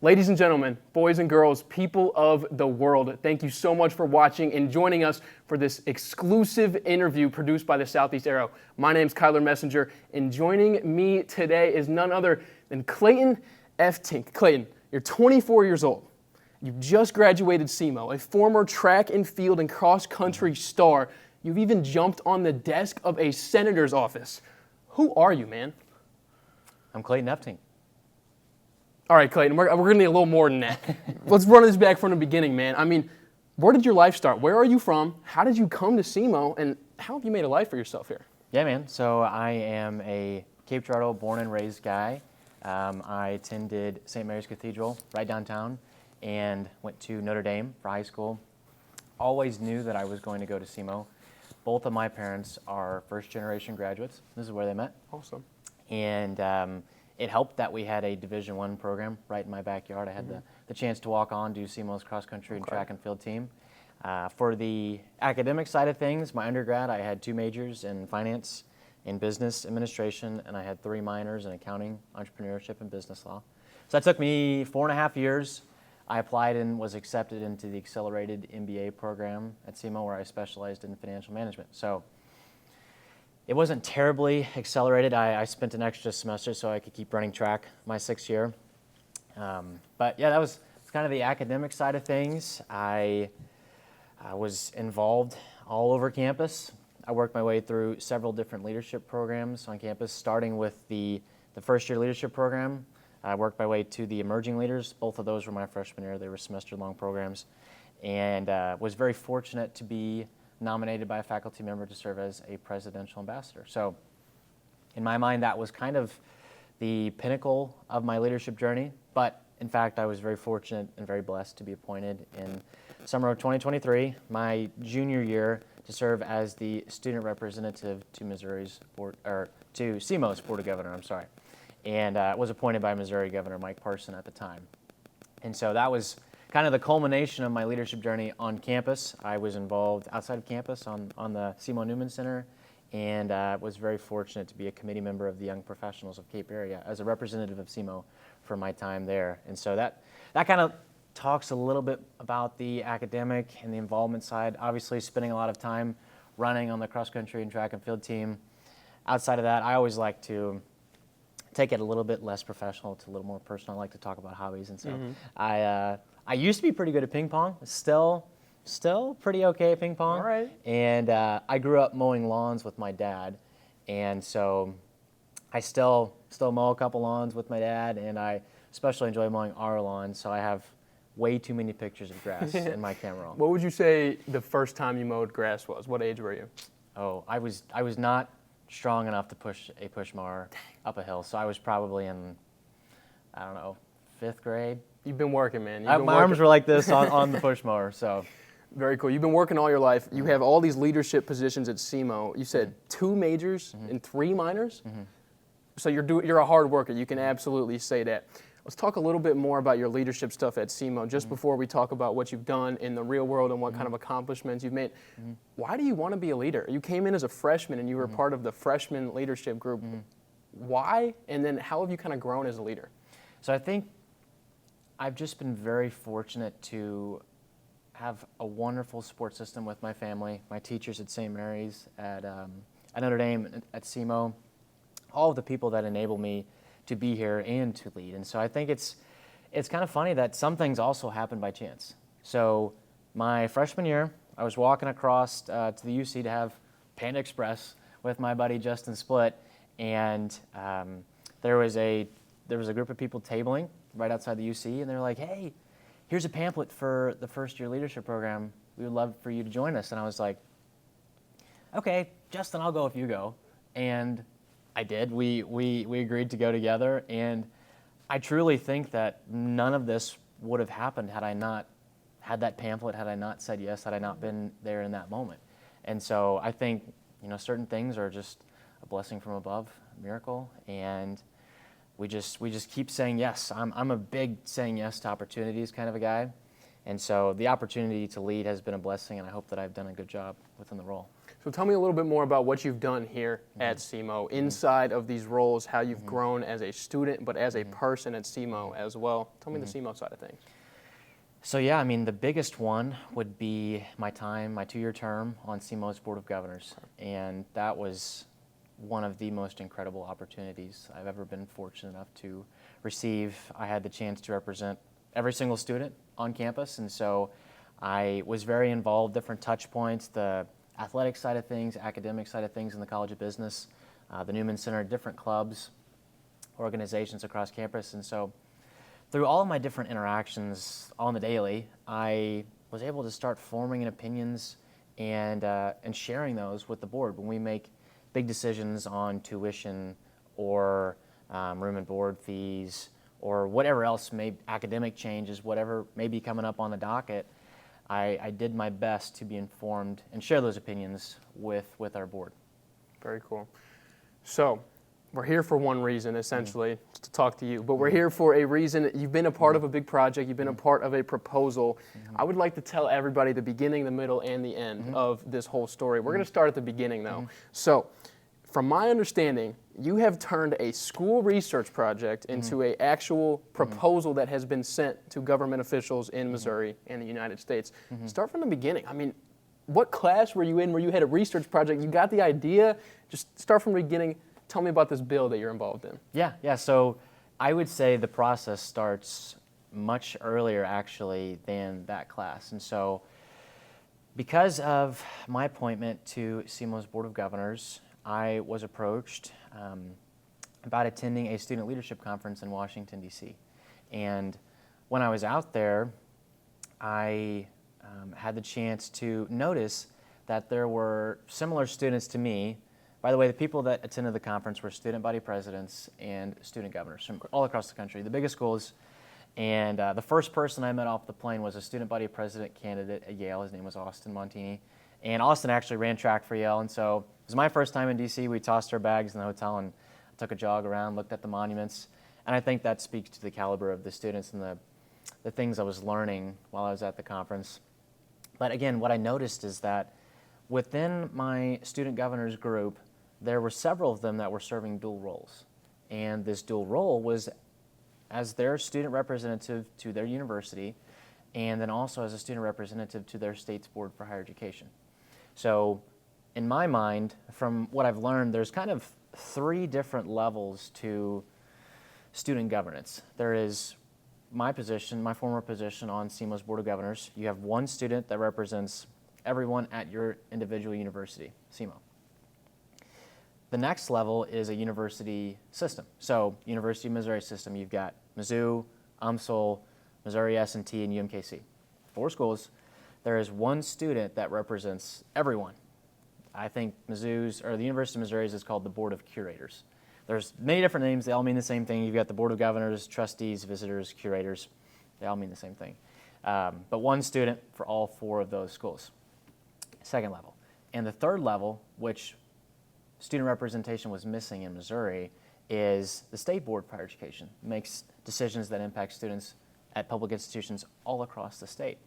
Ladies and gentlemen, boys and girls, people of the world, thank you so much for watching and joining us for this exclusive interview produced by the Southeast Arrow. My name's Kyler Messenger, and joining me today is none other than Clayton Eftink. Clayton, you're 24 years old. You've just graduated SEMO, a former track and field and cross-country star. You've even jumped on the desk of a senator's office. Who are you, man? I'm Clayton Eftink. All right, Clayton, we're going to need a little more than that. Let's run this back from the beginning, man. I mean, where did your life start? Where are you from? How did you come to SEMO? And how have you made a life for yourself here? Yeah, man. So I am a Cape Girardeau born and raised guy. I attended St. Mary's Cathedral right downtown and went to Notre Dame for high school. Always knew that I was going to go to SEMO. Both of my parents are first-generation graduates. This is where they met. Awesome. And it helped that we had a Division I program right in my backyard. I had the chance to walk on, do SEMO's cross-country and track and field team. For the academic side of things, my undergrad, I had 2 majors in finance and business administration, and I had 3 minors in accounting, entrepreneurship, and business law. So that took me 4.5 years. I applied and was accepted into the accelerated MBA program at SEMO, where I specialized in financial management. So it wasn't terribly accelerated. I spent an extra semester so I could keep running track my 6th year. But yeah, that's kind of the academic side of things. I was involved all over campus. I worked my way through several different leadership programs on campus, starting with the first-year leadership program. I worked my way to the emerging leaders. Both of those were my freshman year. They were semester-long programs. And was very fortunate to be nominated by a faculty member to serve as a presidential ambassador. So in my mind, that was kind of the pinnacle of my leadership journey. But in fact, I was very fortunate and very blessed to be appointed in summer of 2023, my junior year, to serve as the student representative to to SEMO's Board of Governors, and was appointed by Missouri Governor Mike Parson at the time. And so that was kind of the culmination of my leadership journey on campus. I was involved outside of campus on the SEMO Newman Center, and was very fortunate to be a committee member of the Young Professionals of Cape Area as a representative of SEMO for my time there. And so that kind of talks a little bit about the academic and the involvement side. Obviously, spending a lot of time running on the cross-country and track and field team. Outside of that, I always like to take it a little bit less professional to a little more personal. I like to talk about hobbies, and so I used to be pretty good at ping pong. Still pretty okay at ping pong. All right. And I grew up mowing lawns with my dad, and so I still mow a couple lawns with my dad, and I especially enjoy mowing our lawns. So I have way too many pictures of grass in my camera roll. What would you say the first time you mowed grass was? What age were you? Oh, I was not strong enough to push a push mower up a hill, so I was probably in, I don't know, 5th grade. You've been working, man. My arms were like this on the push mower, so. Very cool. You've been working all your life. You have all these leadership positions at SEMO. You said 2 majors and 3 minors? So you're a hard worker. You can absolutely say that. Let's talk a little bit more about your leadership stuff at SEMO just before we talk about what you've done in the real world and what kind of accomplishments you've made. Why do you want to be a leader? You came in as a freshman and you were part of the freshman leadership group. Why? And then how have you kind of grown as a leader? So I think I've just been very fortunate to have a wonderful support system with my family, my teachers at St. Mary's, at Notre Dame, at SEMO, all of the people that enable me to be here and to lead. And so I think it's kind of funny that some things also happen by chance. So my freshman year, I was walking across to the UC to have Panda Express with my buddy Justin Splitt, and there was a group of people tabling right outside the UC, and they were like, "Hey, here's a pamphlet for the first-year leadership program. We would love for you to join us." And I was like, "Okay, Justin, I'll go if you go." And I did. We agreed to go together, and I truly think that none of this would have happened had I not had that pamphlet, had I not said yes, had I not been there in that moment. And so I think, certain things are just a blessing from above, a miracle, and we just keep saying yes. I'm a big saying yes to opportunities kind of a guy, And so the opportunity to lead has been a blessing, and I hope that I've done a good job within the role. So tell me a little bit more about what you've done here at SEMO, inside of these roles, how you've grown as a student, but as a person at SEMO as well. Tell me the SEMO side of things. So yeah, I mean, the biggest one would be my 2-year term on SEMO's Board of Governors. And that was one of the most incredible opportunities I've ever been fortunate enough to receive. I had the chance to represent every single student on campus, and so I was very involved, different touch points, the athletic side of things, academic side of things in the College of Business, the Newman Center, different clubs, organizations across campus. And so through all of my different interactions on the daily, I was able to start forming opinions and sharing those with the board when we make big decisions on tuition or room and board fees or whatever else, academic changes, whatever may be coming up on the docket. I did my best to be informed and share those opinions with our board. Very cool. So we're here for one reason, essentially, to talk to you. But we're here for a reason. You've been a part of a big project. You've been a part of a proposal. I would like to tell everybody the beginning, the middle, and the end of this whole story. We're going to start at the beginning, though. So from my understanding, you have turned a school research project into an actual proposal that has been sent to government officials in Missouri and the United States. Start from the beginning. I mean, what class were you in where you had a research project? You got the idea? Just start from the beginning. Tell me about this bill that you're involved in. Yeah. So I would say the process starts much earlier, actually, than that class. And so because of my appointment to SEMO's Board of Governors, I was approached about attending a student leadership conference in Washington, D.C. And when I was out there, I had the chance to notice that there were similar students to me. By the way, the people that attended the conference were student body presidents and student governors from all across the country, the biggest schools. And the first person I met off the plane was a student body president candidate at Yale. His name was Austin Montini. And Austin actually ran track for Yale. And so it was my first time in D.C. We tossed our bags in the hotel and took a jog around, looked at the monuments. And I think that speaks to the caliber of the students and the things I was learning while I was at the conference. But again, what I noticed is that within my student governors group, there were several of them that were serving dual roles. And this dual role was as their student representative to their university, and then also as a student representative to their state's board for higher education. So in my mind, from what I've learned, there's kind of 3 different levels to student governance. There is my position, my former position on SEMO's Board of Governors. You have one student that represents everyone at your individual university, SEMO. The next level is a university system. So University of Missouri system, you've got Mizzou, UMSL, Missouri S&T, and UMKC. 4 schools. There is one student that represents everyone. I think the University of Missouri's is called the Board of Curators. There's many different names. They all mean the same thing. You've got the Board of Governors, trustees, visitors, curators. They all mean the same thing. But one student for all 4 of those schools. Second level. And the third level, which student representation was missing in Missouri, is the State Board for Higher Education. It makes decisions that impact students at public institutions all across the state.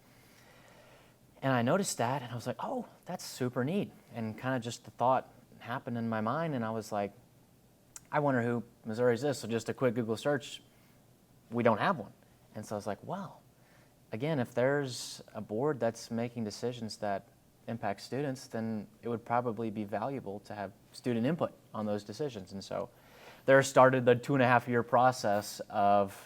And I noticed that, and I was like, oh, that's super neat. And kind of just the thought happened in my mind, and I was like, I wonder who Missouri's is. So just a quick Google search, we don't have one. And so I was like, well, again, if there's a board that's making decisions that impact students, then it would probably be valuable to have student input on those decisions. And so there started the 2.5-year process of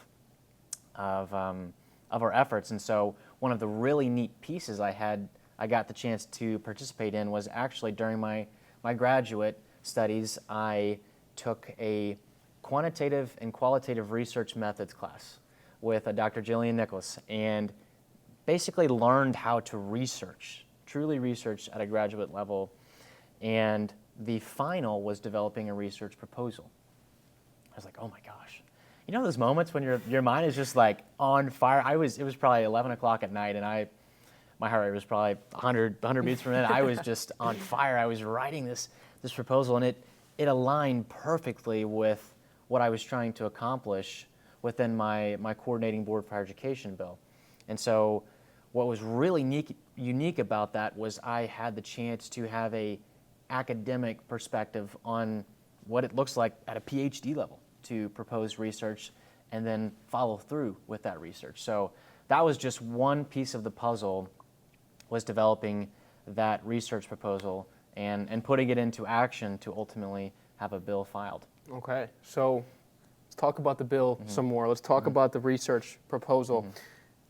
our efforts. And so one of the really neat pieces I got the chance to participate in was actually during my graduate studies, I took a quantitative and qualitative research methods class with Dr. Jillian Nicholas, and basically learned how to truly research at a graduate level. And the final was developing a research proposal. I was like, oh my gosh. You know those moments when your mind is just like on fire? It was probably 11 o'clock at night, and my heart rate was probably 100 beats per minute. I was just on fire. I was writing this proposal, and it aligned perfectly with what I was trying to accomplish within my coordinating board for higher education bill. And so what was really unique about that was I had the chance to have a academic perspective on what it looks like at a PhD level to propose research and then follow through with that research. So that was just one piece of the puzzle, was developing that research proposal and putting it into action to ultimately have a bill filed. Okay, so let's talk about the bill some more. Let's talk about the research proposal.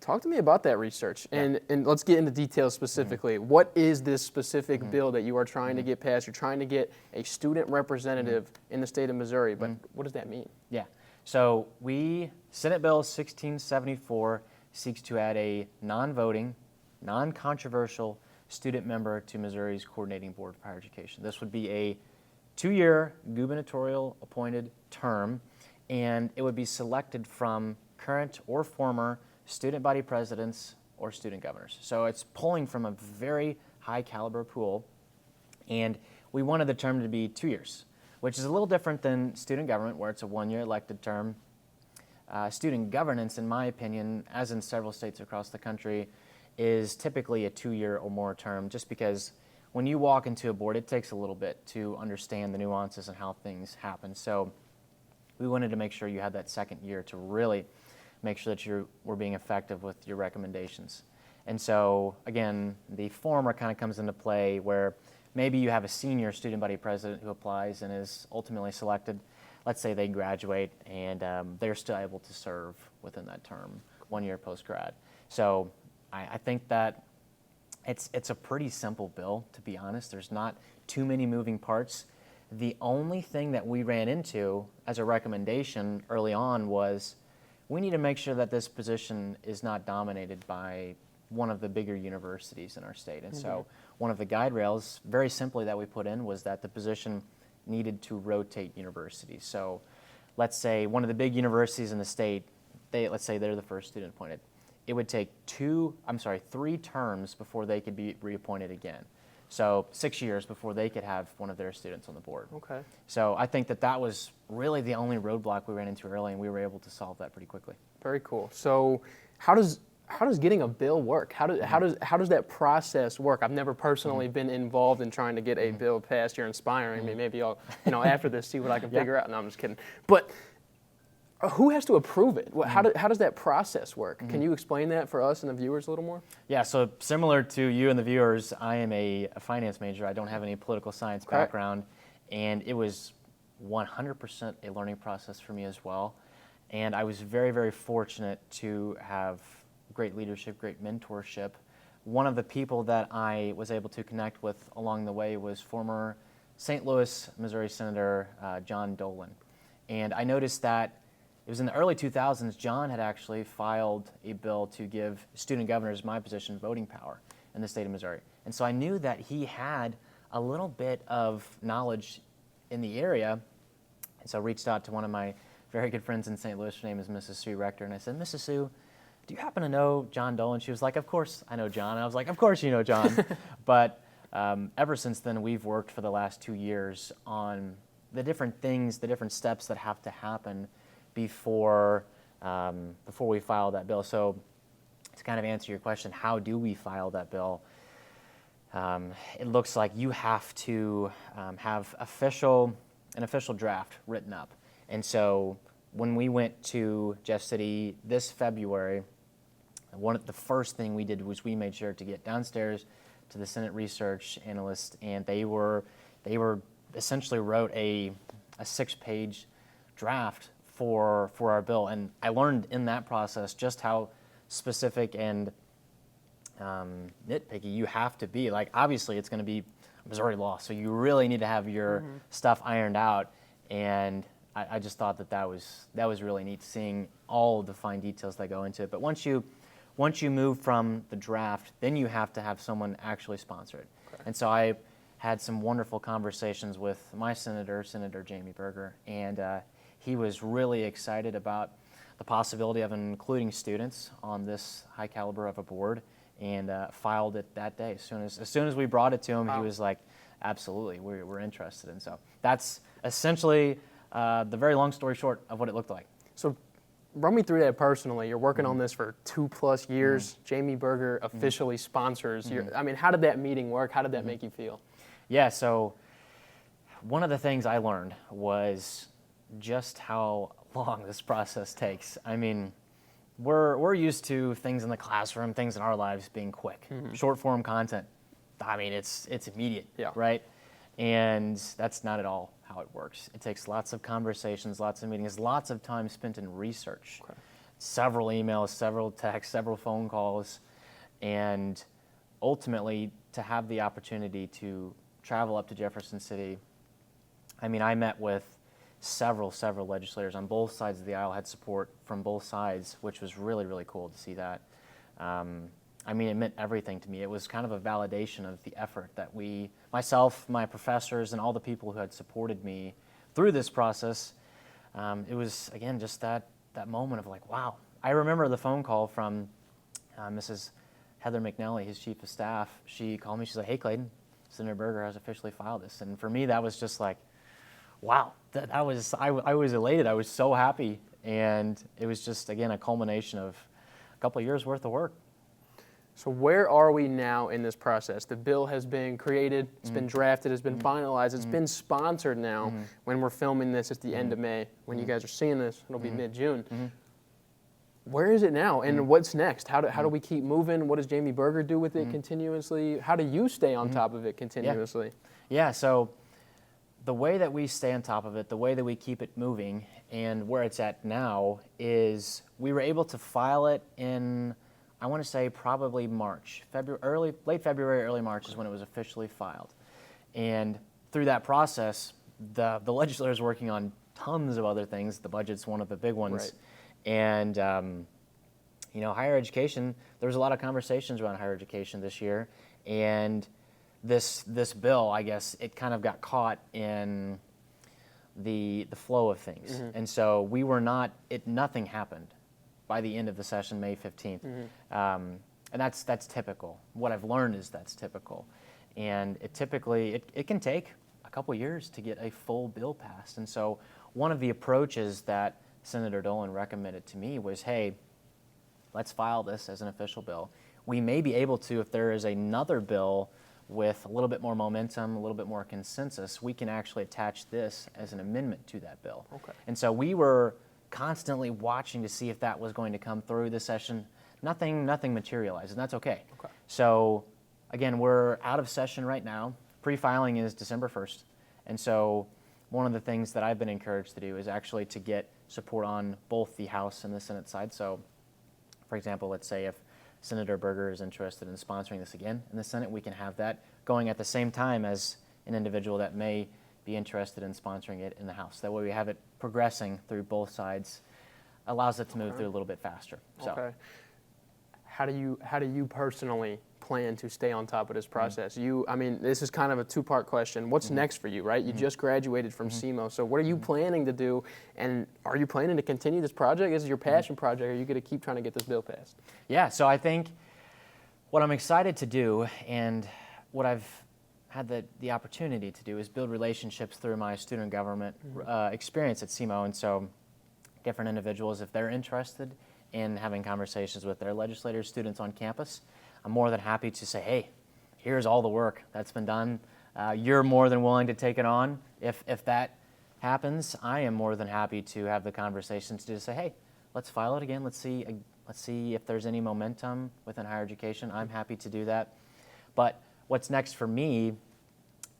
Talk to me about that research, and let's get into details specifically. What is this specific bill that you are trying to get passed? You're trying to get a student representative in the state of Missouri, but what does that mean? Yeah, so Senate Bill 1674 seeks to add a non-voting, non-controversial student member to Missouri's Coordinating Board of Higher Education. This would be a 2-year gubernatorial appointed term, and it would be selected from current or former student body presidents or student governors. So it's pulling from a very high caliber pool, and we wanted the term to be 2 years, which is a little different than student government, where it's a 1-year elected term. Student governance, in my opinion, as in several states across the country, is typically a 2-year or more term, just because when you walk into a board, it takes a little bit to understand the nuances and how things happen. So we wanted to make sure you had that second year to really make sure that you were being effective with your recommendations. And so, again, the former kind of comes into play where maybe you have a senior student body president who applies and is ultimately selected. Let's say they graduate and they're still able to serve within that term, 1 year post-grad. So I think that it's a pretty simple bill, to be honest. There's not too many moving parts. The only thing that we ran into as a recommendation early on was we need to make sure that this position is not dominated by one of the bigger universities in our state. And so one of the guide rails, very simply, that we put in was that the position needed to rotate universities. So let's say one of the big universities in the state, let's say they're the first student appointed. It would take 3 terms before they could be reappointed again. So 6 years before they could have one of their students on the board. Okay. So I think that was really the only roadblock we ran into early, and we were able to solve that pretty quickly. Very cool. So how does getting a bill work? How does that process work? I've never personally been involved in trying to get a bill passed. You're inspiring me. Maybe I'll, after this, see what I can figure out. No, I'm just kidding. But who has to approve it? How does that process work? Can you explain that for us and the viewers a little more? Yeah, so similar to you and the viewers, I am a finance major. I don't have any political science background, and it was 100% a learning process for me as well. And I was very, very fortunate to have great leadership, great mentorship. One of the people that I was able to connect with along the way was former St. Louis, Missouri Senator John Dolan. And I noticed that it was in the early 2000s, John had actually filed a bill to give student governors, my position, voting power in the state of Missouri. And so I knew that he had a little bit of knowledge in the area. And so I reached out to one of my very good friends in St. Louis. Her name is Mrs. Sue Rector. And I said, Mrs. Sue, do you happen to know John Dolan? She was like, of course I know John. And I was like, of course you know John. But ever since then, we've worked for the last 2 years on the different things, the different steps that have to happen before we file that bill. So to kind of answer your question, how do we file that bill? It looks like you have to have an official draft written up. And so when we went to Jeff City this February, the first thing we did was we made sure to get downstairs to the Senate research analyst, and they were essentially wrote a 6-page draft for our bill. And I learned in that process just how specific and nitpicky you have to be. Like, obviously it's going to be Missouri law, so you really need to have your stuff ironed out. And I just thought that was really neat, seeing all of the fine details that go into it. But once you move from the draft, then you have to have someone actually sponsor it. Okay. And so I had some wonderful conversations with my Senator Jamie Berger, and he was really excited about the possibility of including students on this high caliber of a board, and filed it that day. As soon as we brought it to him, He was like, absolutely, we're interested. And so that's essentially the very long story short of what it looked like. So run me through that personally. You're working on this for 2+ years. Jamie Berger officially sponsors. I mean, how did that meeting work? How did that make you feel? Yeah, so one of the things I learned was just how long this process takes. I mean, we're used to things in the classroom, things in our lives being quick, short form content. I mean, it's immediate, right? And that's not at all how it works. It takes lots of conversations, lots of meetings, lots of time spent in research, several emails, several texts, several phone calls, and ultimately to have the opportunity to travel up to Jefferson City. I mean, I met with several legislators on both sides of the aisle, had support from both sides, which was really, really cool to see that. I mean, it meant everything to me. It was kind of a validation of the effort that myself, my professors, and all the people who had supported me through this process. It was, again, just that moment of like, wow. I remember the phone call from Mrs. Heather McNally, his chief of staff. She called me. She's like, hey, Clayton, Senator Berger has officially filed this. And for me, that was just like, wow. I was elated. I was so happy. And it was just, again, a culmination of a couple of years' worth of work. So where are we now in this process? The bill has been created, it's been drafted, it's been finalized, it's been sponsored now. When we're filming this, it's the end of May. When you guys are seeing this, it'll be mid-June. Where is it now, and what's next? How do we keep moving? What does Jamie Berger do with it continuously? How do you stay on top of it continuously? Yeah, so the way that we stay on top of it, the way that we keep it moving, and where it's at now is we were able to file it in, I want to say probably March, late February, early March is when it was officially filed. And through that process, the legislators working on tons of other things. The budget's one of the big ones. Right. And, higher education, there was a lot of conversations around higher education this year. And this bill, I guess, it kind of got caught in the flow of things. And so nothing happened by the end of the session, May 15th. And that's typical. What I've learned is that's typical. And it can take a couple years to get a full bill passed. And so one of the approaches that Senator Dolan recommended to me was, hey, let's file this as an official bill. We may be able to, if there is another bill with a little bit more momentum, a little bit more consensus, we can actually attach this as an amendment to that bill. Okay. And so we were constantly watching to see if that was going to come through this session. Nothing materialized, and that's okay. So again, we're out of session right now. Pre-filing is December 1st. And so one of the things that I've been encouraged to do is actually to get support on both the House and the Senate side. So, for example, let's say if Senator Berger is interested in sponsoring this again in the Senate, we can have that going at the same time as an individual that may be interested in sponsoring it in the House. That way we have it progressing through both sides, allows it to move through a little bit faster. So. Okay. How do you personally plan to stay on top of this process? I mean, this is kind of a two-part question. What's next for you, right? You just graduated from SEMO, so what are you planning to do, and are you planning to continue this project? This is your passion project, or are you going to keep trying to get this bill passed? Yeah, so I think what I'm excited to do, and what I've had the opportunity to do, is build relationships through my student government experience at SEMO. And so different individuals, if they're interested in having conversations with their legislators, students on campus, I'm more than happy to say, hey, here's all the work that's been done. You're more than willing to take it on. If that happens, I am more than happy to have the conversations to just say, hey, let's file it again. Let's see if there's any momentum within higher education. I'm happy to do that. But what's next for me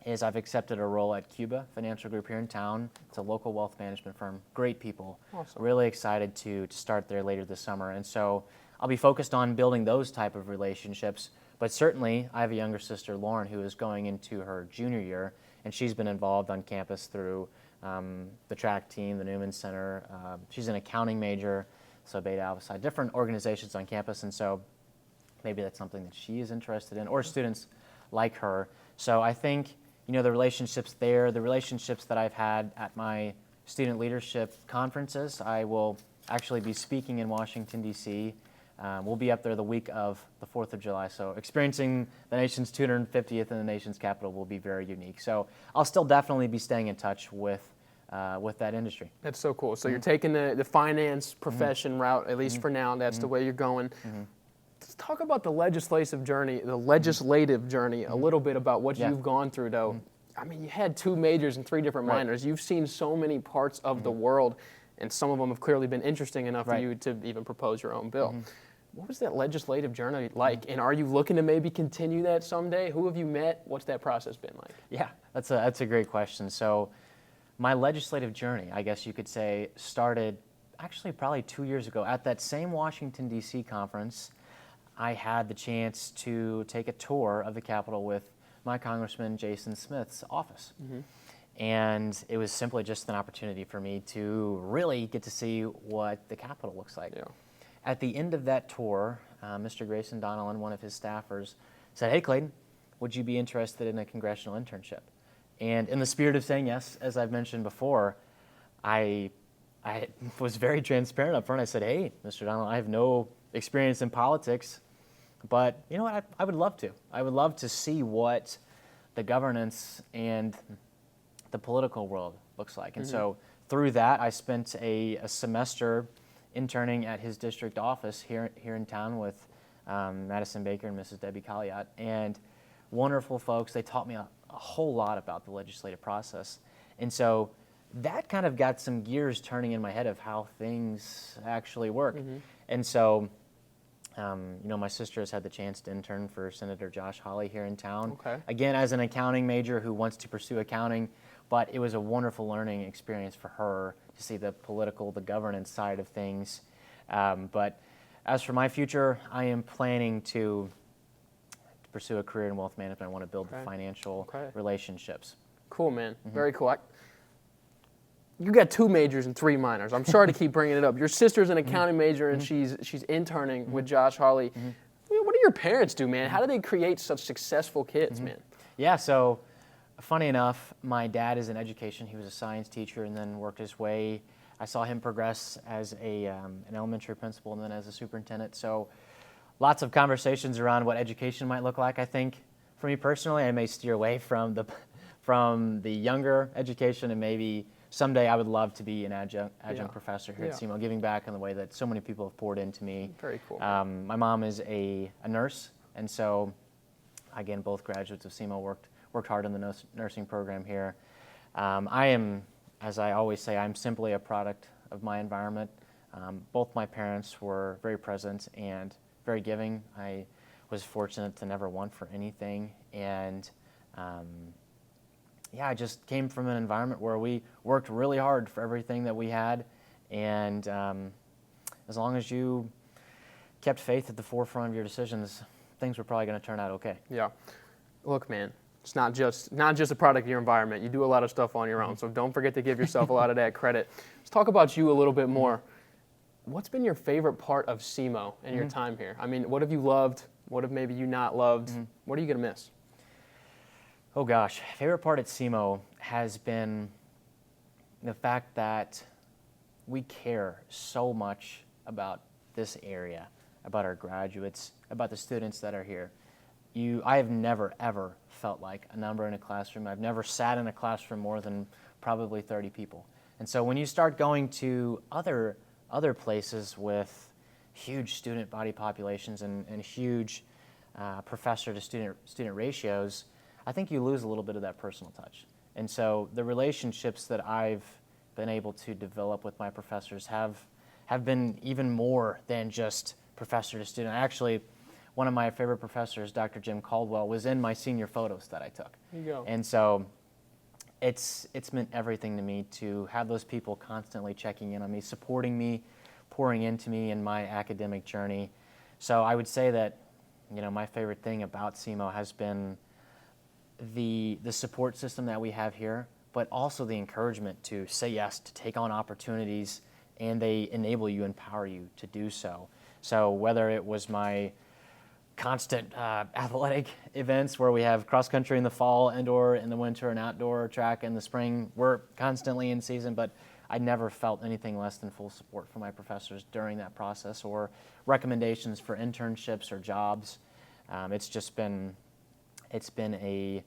is I've accepted a role at Cuba Financial Group here in town. It's a local wealth management firm. Great people. Awesome. Really excited to start there later this summer. And so I'll be focused on building those type of relationships. But certainly I have a younger sister, Lauren, who is going into her junior year, and she's been involved on campus through the track team, the Newman Center. She's an accounting major, so Beta Alpha Psi, different organizations on campus. And so maybe that's something that she is interested in, or students like her. So I think, the relationships there, the relationships that I've had at my student leadership conferences. I will actually be speaking in Washington, D.C. We'll be up there the week of the 4th of July. So experiencing the nation's 250th in the nation's capital will be very unique. So I'll still definitely be staying in touch with with that industry. That's so cool. So you're taking the finance profession route, at least for now. That's the way you're going. Let's talk about the legislative journey, a little bit about what you've gone through, though. I mean, you had 2 majors and 3 different minors. You've seen so many parts of the world, and some of them have clearly been interesting enough for you to even propose your own bill. What was that legislative journey like, and are you looking to maybe continue that someday? Who have you met? What's that process been like? Yeah, that's a great question. So my legislative journey, I guess you could say, started actually probably 2 years ago. At that same Washington, D.C. conference, I had the chance to take a tour of the Capitol with my Congressman Jason Smith's office. And it was simply just an opportunity for me to really get to see what the Capitol looks like. At the end of that tour, Mr. Grayson Donnellan, one of his staffers, said, "Hey, Clayton, would you be interested in a congressional internship?" And in the spirit of saying yes, as I've mentioned before, I was very transparent up front. I said, "Hey, Mr. Donnellan, I have no experience in politics, but you know what? I would love to. I would love to see what the governance and the political world looks like." And so through that, I spent a semester interning at his district office here in town with Madison Baker and Mrs. Debbie Colliot, and wonderful folks. They taught me a whole lot about the legislative process. And so that kind of got some gears turning in my head of how things actually work. And so, my sister has had the chance to intern for Senator Josh Hawley here in town. Again, as an accounting major who wants to pursue accounting, but it was a wonderful learning experience for her to see the political, the governance side of things. But as for my future, I am planning to pursue a career in wealth management. I want to build the financial relationships. Cool, man. Very cool. You got 2 majors and 3 minors. I'm sorry to keep bringing it up. Your sister's an accounting major, and she's interning with Josh Hawley. What do your parents do, man? How do they create such successful kids, man? Yeah, so funny enough, my dad is in education. He was a science teacher and then worked his way. I saw him progress as an elementary principal and then as a superintendent. So lots of conversations around what education might look like. I think for me personally, I may steer away from the younger education, and maybe someday I would love to be an adjunct professor here at SEMO, giving back in the way that so many people have poured into me. Very cool. My mom is a nurse, and so again, both graduates of SEMO worked hard in the nursing program here. I am, as I always say, I'm simply a product of my environment. Both my parents were very present and very giving. I was fortunate to never want for anything, and I just came from an environment where we worked really hard for everything that we had, and as long as you kept faith at the forefront of your decisions, things were probably going to turn out okay. Yeah. Look, man, it's not just a product of your environment. You do a lot of stuff on your own, so don't forget to give yourself a lot of that credit. Let's talk about you a little bit more. What's been your favorite part of SEMO and your time here? I mean, what have you loved? What have maybe you not loved? What are you going to miss? Oh gosh, favorite part at SEMO has been the fact that we care so much about this area, about our graduates, about the students that are here. I have never, ever felt like a number in a classroom. I've never sat in a classroom more than probably 30 people. And so when you start going to other places with huge student body populations and huge professor to student ratios, I think you lose a little bit of that personal touch. And so the relationships that I've been able to develop with my professors have been even more than just professor to student. Actually, one of my favorite professors, Dr. Jim Caldwell, was in my senior photos that I took. There you go. And so it's meant everything to me to have those people constantly checking in on me, supporting me, pouring into me in my academic journey. So I would say that, my favorite thing about SEMO has been the support system that we have here, but also the encouragement to say yes, to take on opportunities, and they enable you, empower you to do so. So whether it was my constant athletic events where we have cross country in the fall, indoor in the winter, and outdoor track in the spring, we're constantly in season, but I never felt anything less than full support from my professors during that process, or recommendations for internships or jobs. It's been an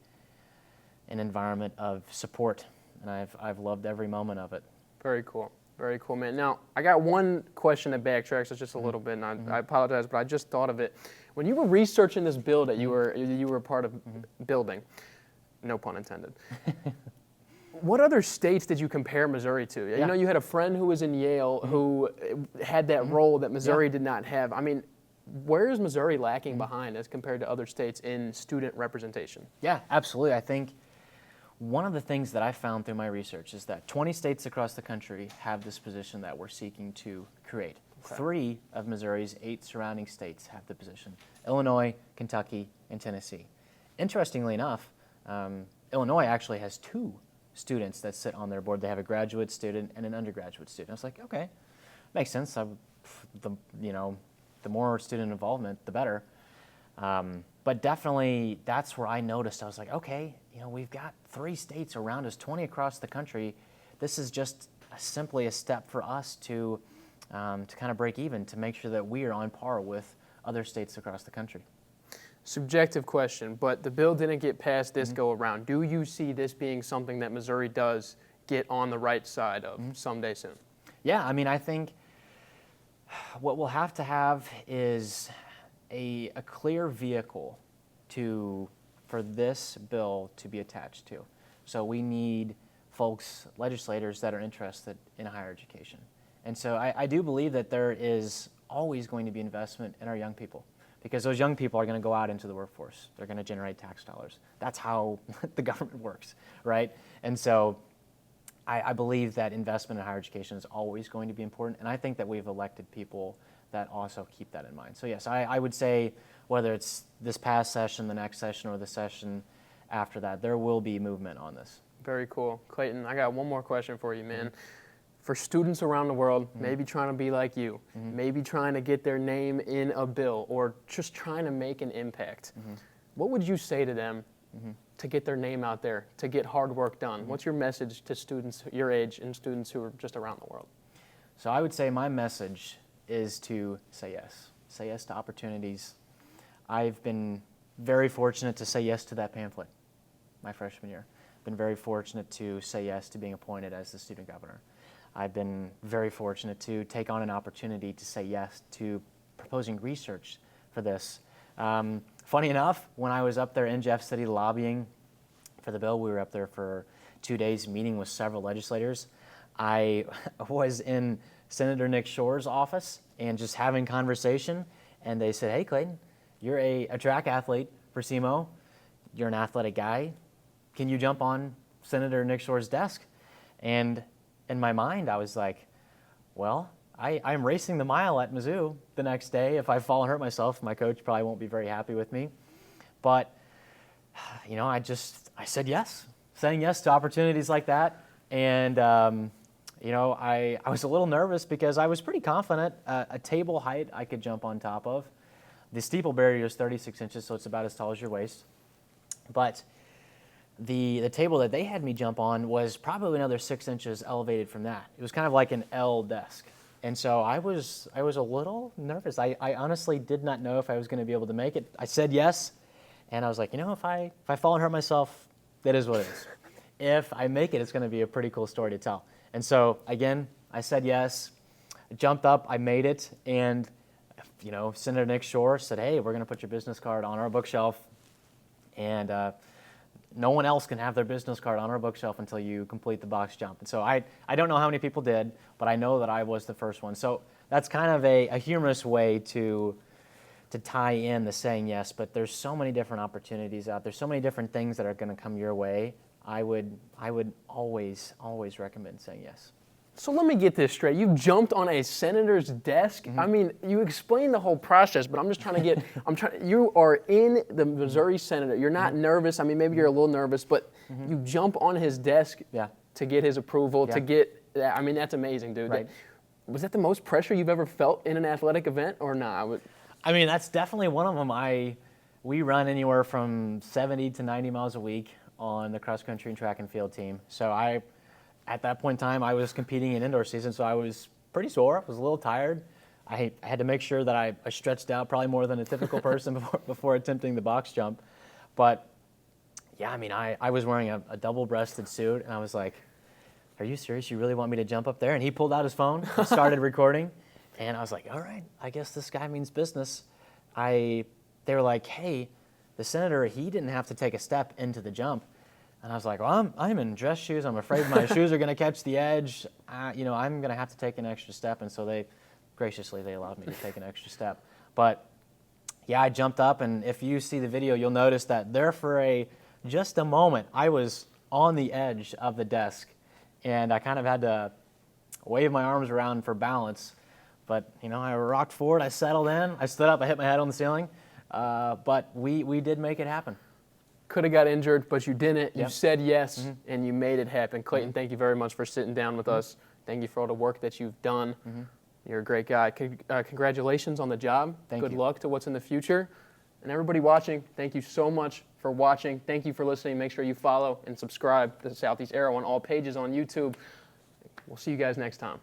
environment of support and I've loved every moment of it. Very cool. Very cool, man. Now, I got one question that backtracks us just a little bit, and I apologize, but I just thought of it. When you were researching this bill that you were a part of building, no pun intended, what other states did you compare Missouri to? Yeah. You know, you had a friend who was in Yale who had that role that Missouri did not have. I mean, where is Missouri lacking behind as compared to other states in student representation? Yeah, absolutely. I think one of the things that I found through my research is that 20 states across the country have this position that we're seeking to create. Okay. 3 of Missouri's 8 surrounding states have the position: Illinois, Kentucky, and Tennessee. Interestingly enough, Illinois actually has 2 students that sit on their board. They have a graduate student and an undergraduate student. I was like, okay, makes sense. The more student involvement, the better. But definitely, that's where I noticed. I was like, okay, we've got 3 states around us, 20 across the country. This is just simply a step for us to kind of break even, to make sure that we are on par with other states across the country. Subjective question, but the bill didn't get passed this go around. Do you see this being something that Missouri does get on the right side of someday soon? Yeah, I mean, I think what we'll have to have is a clear vehicle for this bill to be attached to. So we need folks, legislators that are interested in higher education. And so I do believe that there is always going to be investment in our young people, because those young people are going to go out into the workforce. They're going to generate tax dollars. That's how the government works, right? And so I believe that investment in higher education is always going to be important, and I think that we've elected people that also keep that in mind. So yes, I would say whether it's this past session, the next session, or the session after that, there will be movement on this. Very cool. Clayton, I got one more question for you, man. For students around the world, maybe trying to be like you, maybe trying to get their name in a bill, or just trying to make an impact, what would you say to them to get their name out there, to get hard work done? What's your message to students your age and students who are just around the world? So I would say my message is to say yes. Say yes to opportunities. I've been very fortunate to say yes to that pamphlet my freshman year. I've been very fortunate to say yes to being appointed as the student governor. I've been very fortunate to take on an opportunity to say yes to proposing research for this. Funny enough, when I was up there in Jeff City lobbying for the bill, we were up there for 2 days meeting with several legislators. I was in Senator Nick Shore's office and just having conversation, and they said, "Hey, Clayton, you're a track athlete for SEMO. You're an athletic guy. Can you jump on Senator Nick Shore's desk?" And in my mind, I was like, well, I'm racing the mile at Mizzou the next day. If I fall and hurt myself, my coach probably won't be very happy with me. But, I said yes, saying yes to opportunities like that. And, I was a little nervous because I was pretty confident a table height I could jump on top of. The steeple barrier is 36 inches, so it's about as tall as your waist. But the table that they had me jump on was probably another 6 inches elevated from that. It was kind of like an L desk. And so I was a little nervous. I honestly did not know if I was going to be able to make it. I said yes, and I was like, if I fall and hurt myself, that is what it is. If I make it, it's going to be a pretty cool story to tell. And so, again, I said yes, jumped up, I made it, and, Senator Nick Shore said, "Hey, we're going to put your business card on our bookshelf, and no one else can have their business card on our bookshelf until you complete the box jump." And so I don't know how many people did, but I know that I was the first one. So that's kind of a humorous way to tie in the saying yes, but there's so many different opportunities out there, so many different things that are going to come your way. I would always recommend saying yes. So let me get this straight. You jumped on a senator's desk? I mean, you explained the whole process, but I'm just trying to get, you are in the Missouri Senator. You're not nervous. I mean, maybe you're a little nervous, but you jump on his desk to get his approval, to get, I mean, that's amazing, dude. Right. Was that the most pressure you've ever felt in an athletic event or not? I mean, that's definitely one of them. We run anywhere from 70 to 90 miles a week on the cross country and track and field team. So at that point in time, I was competing in indoor season, so I was pretty sore. I was a little tired. I had to make sure that I stretched out probably more than a typical person before attempting the box jump. But, yeah, I mean, I was wearing a double-breasted suit, and I was like, are you serious? You really want me to jump up there? And he pulled out his phone and started recording. And I was like, all right, I guess this guy means business. They were like, hey, the senator, he didn't have to take a step into the jump. And I was like, well, I'm in dress shoes. I'm afraid my shoes are going to catch the edge. I'm going to have to take an extra step. And so they allowed me to take an extra step. But yeah, I jumped up, and if you see the video, you'll notice that there for just a moment, I was on the edge of the desk, and I kind of had to wave my arms around for balance. But I rocked forward, I settled in, I stood up, I hit my head on the ceiling. But we did make it happen. Could have got injured, but you didn't. You Yep. said yes, and you made it happen. Clayton, thank you very much for sitting down with us. Thank you for all the work that you've done. You're a great guy. Congratulations on the job. Thank Good you. luck to what's in the future. And everybody watching, thank you so much for watching. Thank you for listening. Make sure you follow and subscribe to the Southeast Arrow on all pages on YouTube. We'll see you guys next time.